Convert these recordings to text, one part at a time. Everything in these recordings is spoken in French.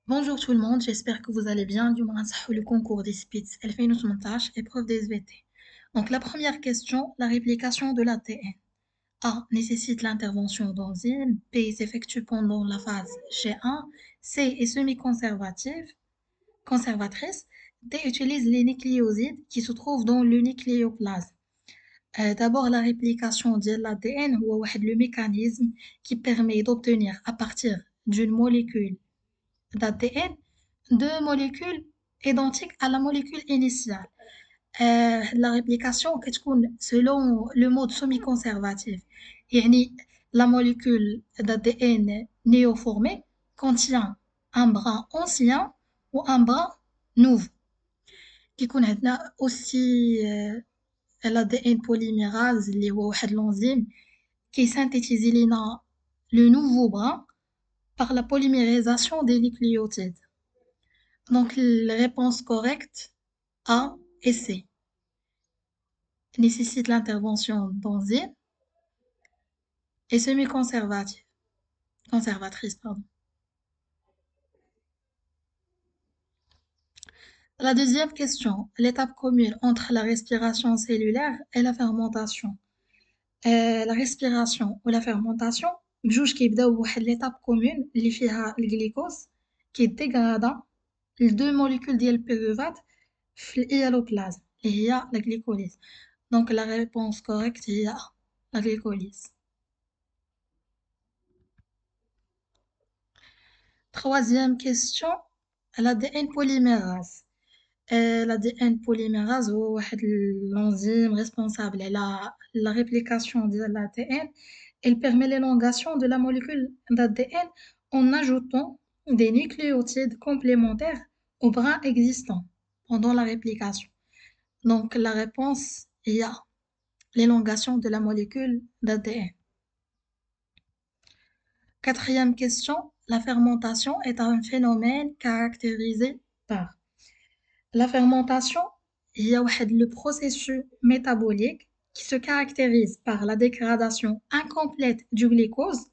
Bonjour tout le monde, j'espère que vous allez bien. Du moins, le concours des Spitz 2018, épreuve des SVT. Donc, la première question, la réplication de l'ADN. A nécessite l'intervention d'enzymes, B s'effectue pendant la phase G1, C est semi-conservative, conservatrice, D utilise les nucléosides qui se trouvent dans le nucléoplasme. D'abord, la réplication de l'ADN est le mécanisme qui permet d'obtenir à partir d'une molécule d'ADN deux molécules identiques à la molécule initiale. La réplication كتكون selon le mode semi-conservatif. يعني la molécule d'ADN néoformée contient un brin ancien ou un brin nouveau. كيكون عندنا aussi l'ADN polymérase اللي هو واحد l'enzyme qui synthétise لنا le nouveau brin par la polymérisation des nucléotides. Donc, les réponses correctes A et C nécessitent l'intervention d'enzymes et semi-conservatrices. Conservatrices, pardon. La deuxième question, l'étape commune entre la respiration cellulaire et la fermentation. La respiration ou la fermentation بجوج كيبداو بواحد l'étape commune اللي فيها الجليكوز كيتديغرادا لدو موليكول ديال البيروفات في الإيالوبلازم اللي هي لا glycolyse. Donc la réponse correcte est A, la glycolyse. Troisième question, l'ADN polymérase. L'ADN polymérase هو واحد l'enzyme responsable de la réplication de l'ADN. Elle permet l'élongation de la molécule d'ADN en ajoutant des nucléotides complémentaires au brin existant pendant la réplication. Donc la réponse est A, l'élongation de la molécule d'ADN. Quatrième question, la fermentation est un phénomène caractérisé par la fermentation. Il y a le processus métabolique qui se caractérise par la dégradation incomplète du glucose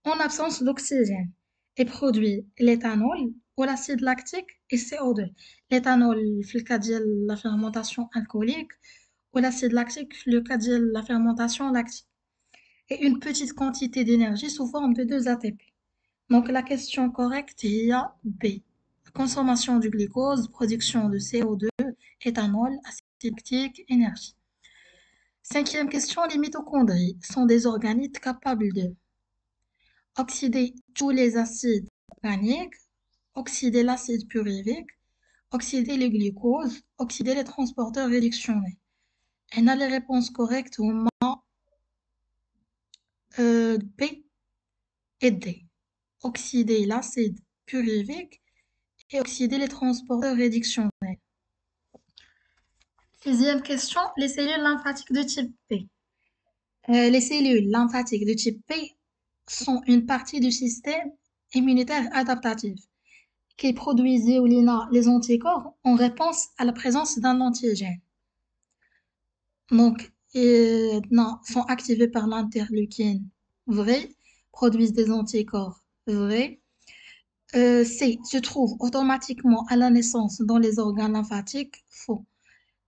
en absence d'oxygène et produit l'éthanol ou l'acide lactique et CO2. L'éthanol, في le cas de la fermentation alcoolique, ou l'acide lactique, في le cas de la fermentation lactique. Et une petite quantité d'énergie sous forme de 2 ATP. Donc la question correcte est A, B. Consommation du glucose, production de CO2, éthanol, acide lactique, énergie. Cinquième question, les mitochondries sont des organites capables de oxyder tous les acides organiques, oxyder l'acide pyruvique, oxyder le glucose, oxyder les transporteurs réductionnés. On a les réponses correctes au B et D. Oxyder l'acide pyruvique et oxyder les transporteurs réductionnels. Sixième question, les cellules lymphatiques de type B. Les cellules lymphatiques de type B sont une partie du système immunitaire adaptatif qui produisent les anticorps en réponse à la présence d'un antigène. Donc, non, sont activés par l'interleukine, vrai, produisent des anticorps, vrai. C se trouve automatiquement à la naissance dans les organes lymphatiques, faux.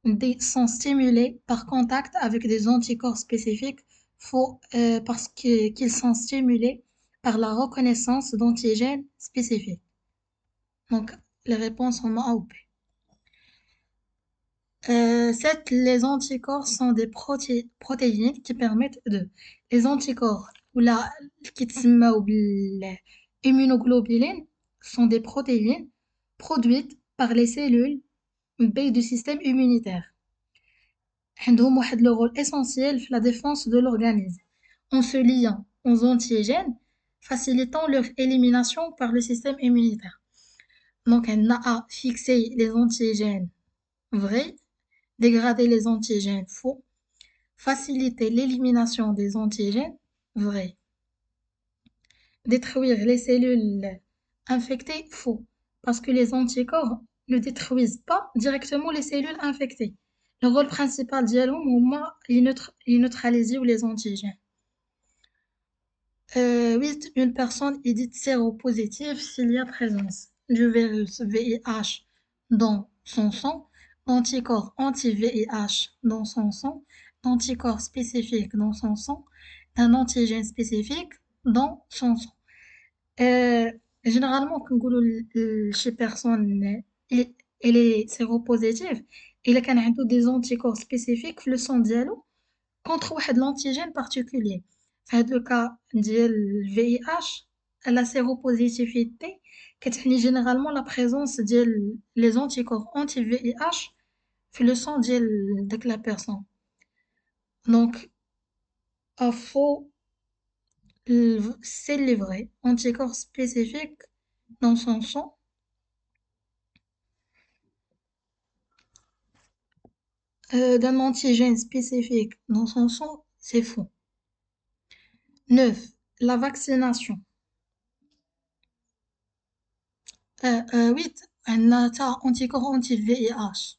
D sont stimulés par contact avec des anticorps spécifiques, faux, parce qu'ils sont stimulés par la reconnaissance d'antigènes spécifiques. Donc, les réponses sont A ou B. 7. Les anticorps sont des protéines qui permettent de. Les anticorps ou la qui تسموا بالimmunoglobulines sont des protéines produites par les cellules B du système immunitaire. عندهم واحد le rôle essentiel في la défense de l'organisme en se liant aux antigènes, facilitant leur élimination par le système immunitaire. Donc, on a fixé les antigènes vrais, dégrader les antigènes faux, faciliter l'élimination des antigènes vrais, détruire les cellules infectées faux, parce que les anticorps ne détruisent pas directement les cellules infectées. Le rôle principal ديالهم هما neutraliser les antigènes. 8. Une personne est dite séropositive s'il y a présence du virus VIH dans son sang, d'anticorps anti-VIH dans son sang, d'anticorps spécifiques dans son sang, d'un antigène spécifique dans son sang. Euh, Généralement, quand on dit chez personne, il, il est séropositif, il a des anticorps spécifiques في le sang ديالو contre واحد l'antigène particulier. في هذا le cas ديال VIH, la séropositivité كتعني généralement la présence ديال les anticorps anti-VIH في le sang ديال داك la personne. Donc, à faux, c'est les vrais anticorps spécifiques dans son sang d'un antigène spécifique dans son sang, c'est faux. 9. La vaccination. 8. Un anticorps anti-VIH.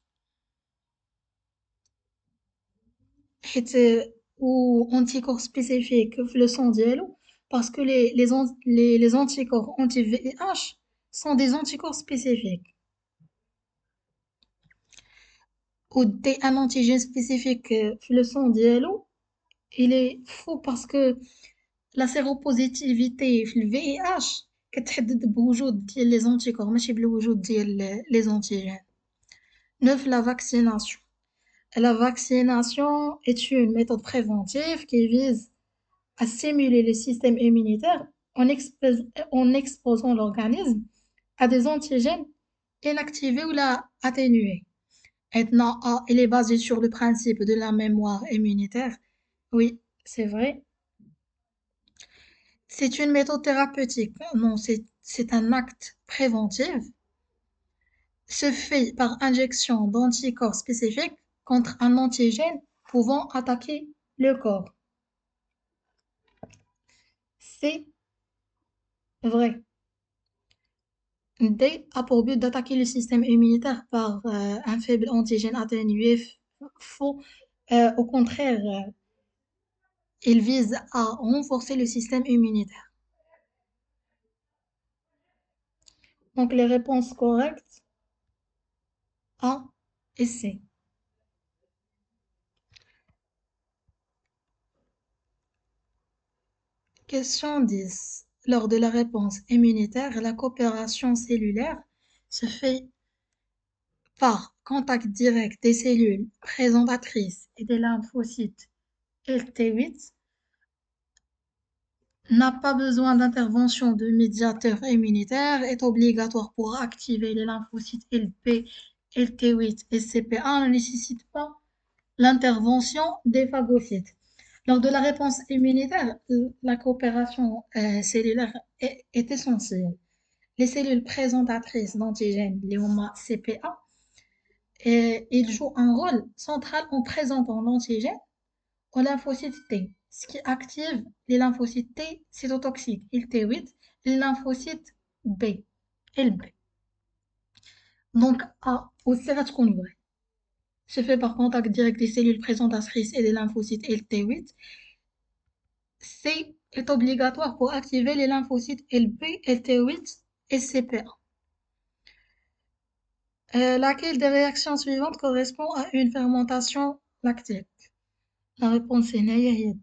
Ou anticorps spécifiques في le sang ديالو parce que les anticorps anti-VIH sont des anticorps spécifiques. Ou un antigène spécifique في le sang ديالو, il est faux parce que la séropositivité في ال VIH كتحدد بوجود ديال les anticorps ماشي بالوجود ديال les antigènes. 9. La vaccination. La vaccination est une méthode préventive qui vise à stimuler le système immunitaire en exposant l'organisme à des antigènes inactivés ou atténués. Maintenant, elle est basée sur le principe de la mémoire immunitaire. Oui, c'est vrai. C'est une méthode thérapeutique. Non, c'est un acte préventif. Se fait par injection d'anticorps spécifiques contre un antigène pouvant attaquer le corps. C'est vrai. D a pour but d'attaquer le système immunitaire par un faible antigène atténué. Faux. Au contraire, il vise à renforcer le système immunitaire. Donc les réponses correctes A et C. Question 10. Lors de la réponse immunitaire, la coopération cellulaire se fait par contact direct des cellules présentatrices et des lymphocytes LT8, n'a pas besoin d'intervention de médiateur immunitaire, est obligatoire pour activer les lymphocytes LP, LT8 et CPA, ne nécessite pas l'intervention des phagocytes. Lors de la réponse immunitaire, la coopération cellulaire est essentielle. Les cellules présentatrices d'antigènes, les CPA, ils jouent un rôle central en présentant l'antigène aux lymphocytes T, ce qui active les lymphocytes T cytotoxiques, il T8, et les lymphocytes B, LB. Donc A aussi غتكون vrai. Se fait par contact direct des cellules présentatrices et des lymphocytes LT8. C est obligatoire pour activer les lymphocytes LB, LT8 et CPA. Laquelle des réactions suivantes correspond à une fermentation lactique? La réponse est D.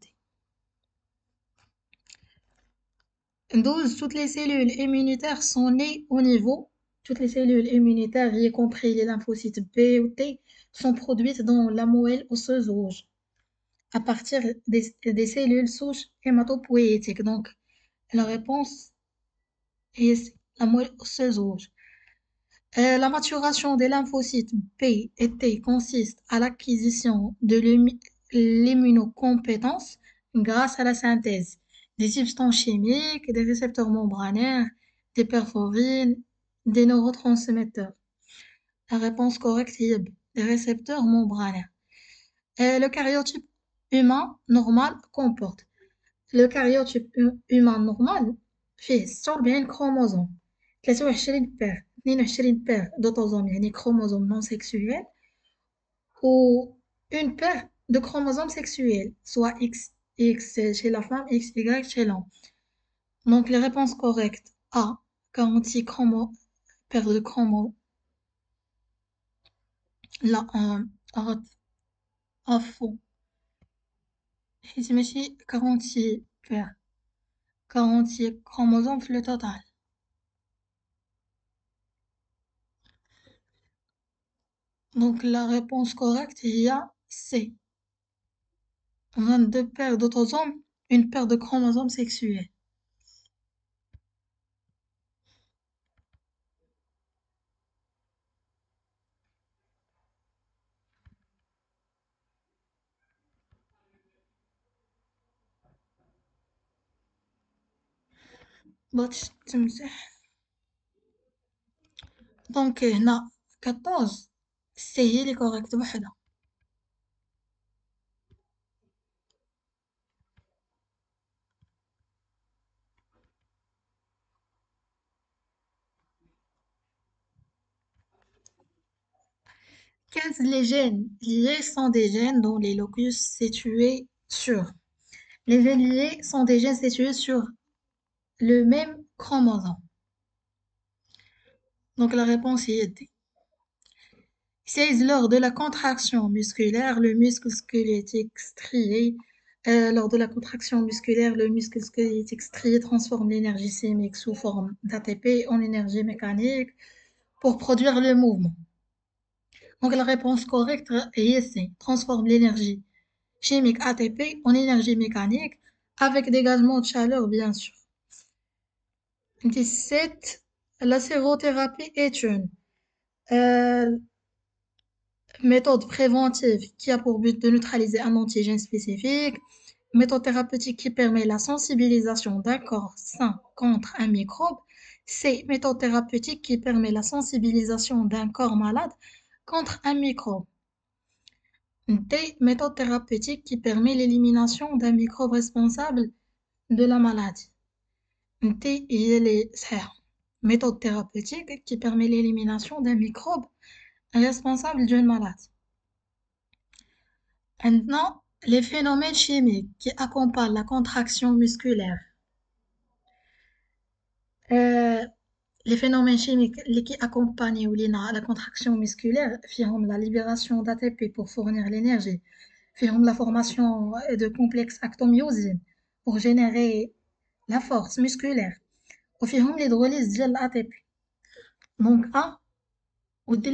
12. Toutes les cellules immunitaires sont nées au niveau. Toutes les cellules immunitaires, y compris les lymphocytes B ou T, sont produites dans la moelle osseuse rouge à partir des cellules souches hématopoïétiques. Donc, la réponse est la moelle osseuse rouge. La maturation des lymphocytes B et T consiste à l'acquisition de l'immunocompétence grâce à la synthèse des substances chimiques, des récepteurs membranaires, des perforines, des neurotransmetteurs. La réponse correcte est B, des récepteurs membranaires. Le karyotype humain normal comporte. Le karyotype humain normal فيه 46 chromosomes, 23 paires, 22 paires d'autosomes, يعني chromosomes non sexuels, ou une paire de chromosomes sexuels, soit X chez la femme, XY chez l'homme. Donc les réponses correctes A, 46 paires de chromosomes. لا غلط عفوا حيت ماشي 40 paires 40 chromosomes في le total. Donc la réponse correcte il y a C. 22 paires d'autosomes, une paire de chromosomes sexuels. باش تمسح. دونك هنا 14 سي هي لي كوريكت وحدة. Quels les gènes liés sont des gènes dont les locus situés sur. Les gènes liés sont des gènes situés sur le même chromosome. Donc la réponse y est D. 16. Lors de la contraction musculaire, le muscle squelettique strié, lors de la contraction musculaire, le muscle squelettique strié transforme l'énergie chimique sous forme d'ATP en énergie mécanique pour produire le mouvement. Donc la réponse correcte est C. Transforme l'énergie chimique ATP en énergie mécanique avec dégagement de chaleur, bien sûr. 17. La sérothérapie est une méthode préventive qui a pour but de neutraliser un antigène spécifique, méthode thérapeutique qui permet la sensibilisation d'un corps sain contre un microbe, C. Méthode thérapeutique qui permet la sensibilisation d'un corps malade contre un microbe. D. Méthode thérapeutique qui permet l'élimination d'un microbe responsable de la maladie. D. Méthode thérapeutique qui permet l'élimination d'un microbe responsable d'une maladie. Maintenant, les phénomènes chimiques qui accompagnent la contraction musculaire. Les phénomènes chimiques qui accompagnent la contraction musculaire font la libération d'ATP pour fournir l'énergie, font la formation de complexes actomyosine pour générer la force musculaire, ou font l'hydrolyse de l'ATP. Donc A, ou D,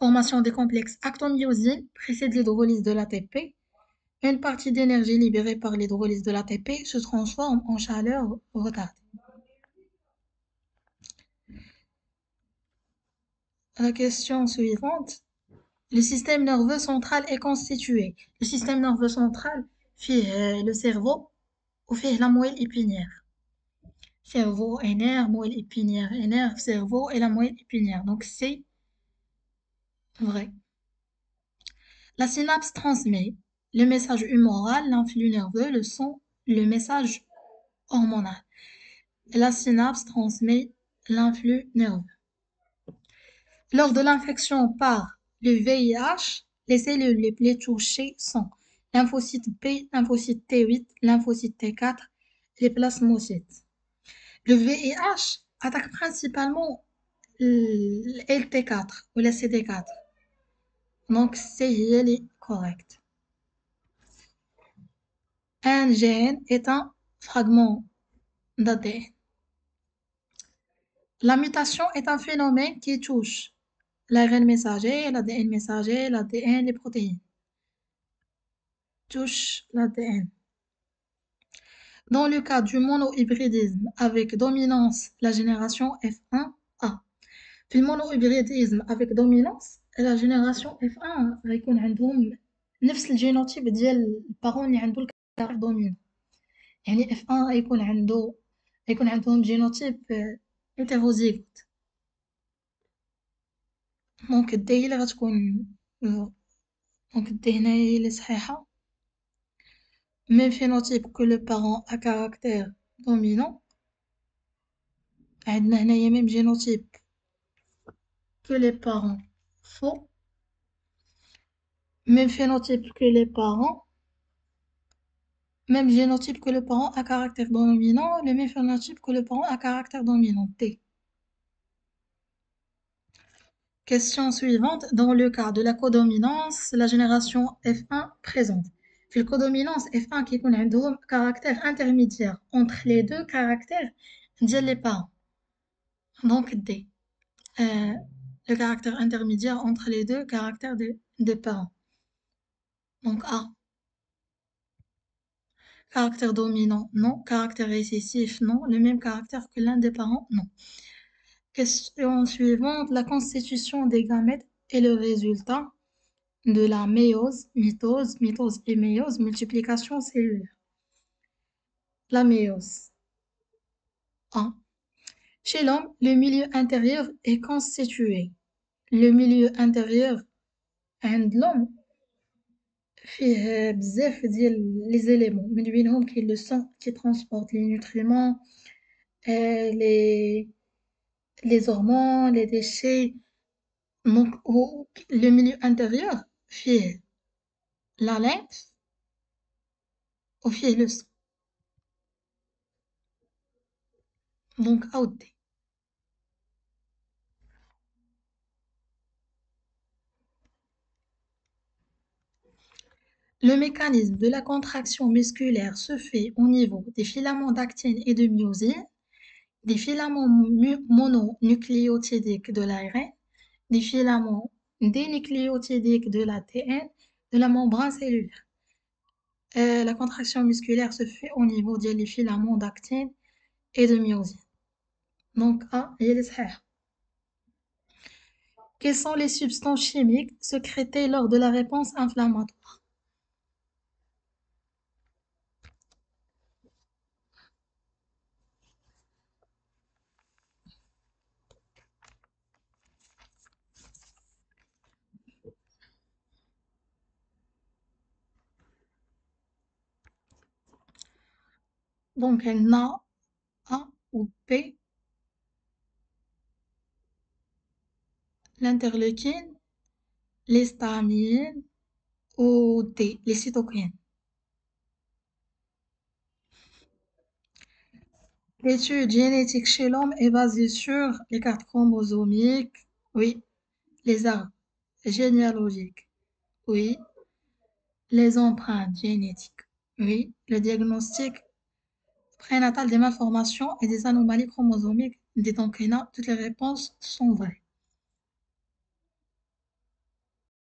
formation des complexes actomyosine précède l'hydrolyse de l'ATP. Une partie d'énergie libérée par l'hydrolyse de l'ATP se transforme en chaleur retardée. La question suivante. Le système nerveux central est constitué. Le système nerveux central fait le cerveau ou fait la moelle épinière. Cerveau et nerf, moelle épinière et nerf, cerveau et la moelle épinière. Donc c'est vrai. La synapse transmet le message humoral, l'influx nerveux, le son, le message hormonal. La synapse transmet l'influx nerveux. Lors de l'infection par le VIH, les cellules les plus touchées sont lymphocytes B, lymphocyte T8, lymphocyte T4, les plasmocytes. Le VIH attaque principalement le LT4 ou la CD4. Donc, c'est correct. Un gène est un fragment d'ADN. La mutation est un phénomène qui touche l'ARN messager, l'ADN messager, l'ADN, les protéines. Touche l'ADN. Dans le cas du monohybridisme avec dominance, la génération F1A. في المونوهيبريديزم avec dominance, la génération F1 غيكون عندهم نفس الجينوتيب ديال البارون اللي عنده الكاركتر دومينون. يعني F1 غيكون عندهم جينوتيب هيتيروزيغوت. دونك دي هي اللي غتكون دونك دي هنا هي اللي صحيحة. Même phénotype que le parent à caractère dominant. عندنا هنايا même génotype que les parents faux. Même phénotype que les parents. Même génotype que le parent à caractère dominant. Le même phénotype que le parent à caractère dominant. T. Question suivante. Dans le cas de la codominance, la génération F1 présente. في الcodominance F1 كيكون عندهم caractère intermédiaire entre les deux caractères ديال les parents. Donc D. Euh, le caractère intermédiaire entre les deux caractères des parents. Donc A. Caractère dominant, non. Caractère récessif, non. Le même caractère que l'un des parents, non. Question suivante. La constitution des gamètes est le résultat de la méiose, mitose et méiose, multiplication cellulaire. La méiose. 1. Chez l'homme, le milieu intérieur est constitué. Le milieu intérieur عند l'homme فيه بزاف ديال les éléments من بينهم كاين le sang qui transporte les nutriments, les hormones, les déchets. Donc le milieu intérieur فيه la lymphe وفيه le sang. Donc عاودي. Le mécanisme de la contraction musculaire se fait au niveau des filaments d'actine et de myosine, des filaments mononucléotidiques de l'ARN, des filaments dénucléotidiques de l'ADN, de la membrane cellulaire. La contraction musculaire se fait au niveau des filaments d'actine et de myosine. Donc A, هي اللي صحيحة. Quelles sont les substances chimiques sécrétées lors de la réponse inflammatoire? Donc A ou B, l'interleukine, l'histamine ou D, les cytokines. L'étude génétique chez l'homme est basée sur les cartes chromosomiques, oui, les arbres généalogiques, oui, les empreintes génétiques, oui, le diagnostic prénatal des malformations et des anomalies chromosomiques. Des donc, toutes les réponses sont vraies.